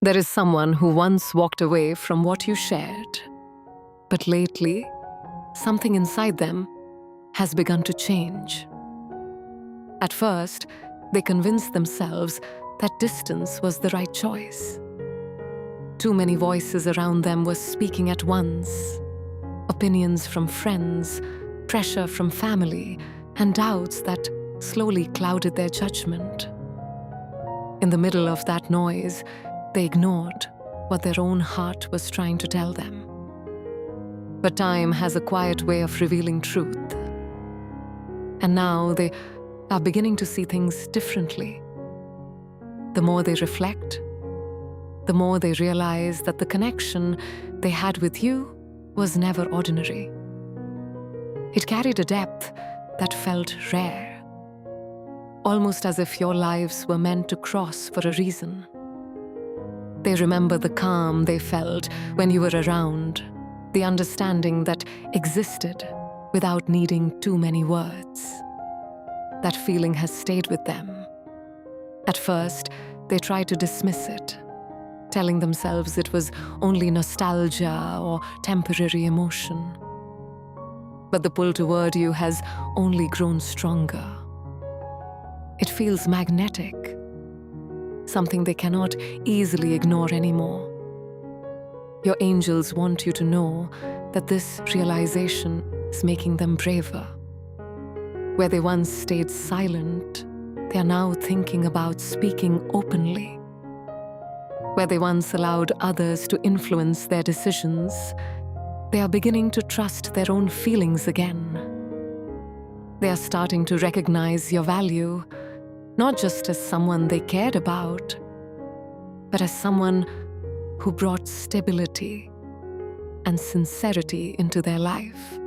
There is someone who once walked away from what you shared, but lately, something inside them has begun to change. At first, they convinced themselves that distance was the right choice. Too many voices around them were speaking at once. Opinions from friends, pressure from family, and doubts that slowly clouded their judgment. In the middle of that noise, they ignored what their own heart was trying to tell them. But time has a quiet way of revealing truth. And now they are beginning to see things differently. The more they reflect, the more they realize that the connection they had with you was never ordinary. It carried a depth that felt rare, almost as if your lives were meant to cross for a reason. They remember the calm they felt when you were around, the understanding that existed without needing too many words. That feeling has stayed with them. At first, they tried to dismiss it, telling themselves it was only nostalgia or temporary emotion. But the pull toward you has only grown stronger. It feels magnetic, something they cannot easily ignore anymore. Your angels want you to know that this realization is making them braver. Where they once stayed silent, they are now thinking about speaking openly. Where they once allowed others to influence their decisions, they are beginning to trust their own feelings again. They are starting to recognize your value, not just as someone they cared about, but as someone who brought stability and sincerity into their life.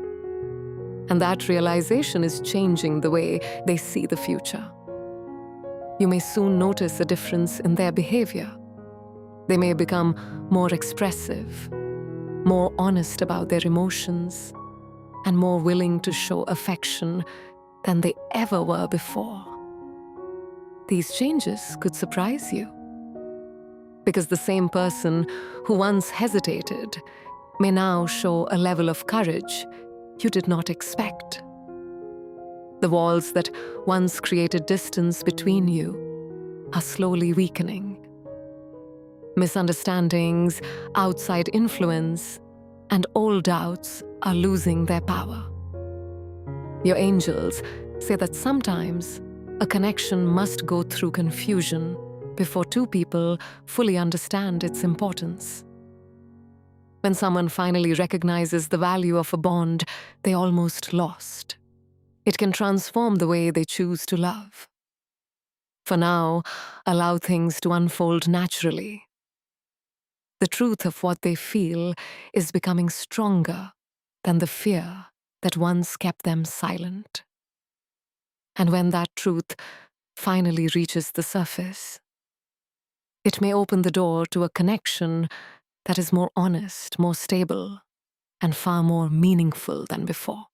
And that realization is changing the way they see the future. You may soon notice a difference in their behavior. They may become more expressive, more honest about their emotions, and more willing to show affection than they ever were before. These changes could surprise you, because the same person who once hesitated may now show a level of courage you did not expect. The walls that once created distance between you are slowly weakening. Misunderstandings, outside influence, and old doubts are losing their power. Your angels say that sometimes a connection must go through confusion before two people fully understand its importance. When someone finally recognizes the value of a bond they almost lost, it can transform the way they choose to love. For now, allow things to unfold naturally. The truth of what they feel is becoming stronger than the fear that once kept them silent. And when that truth finally reaches the surface, it may open the door to a connection that is more honest, more stable, and far more meaningful than before.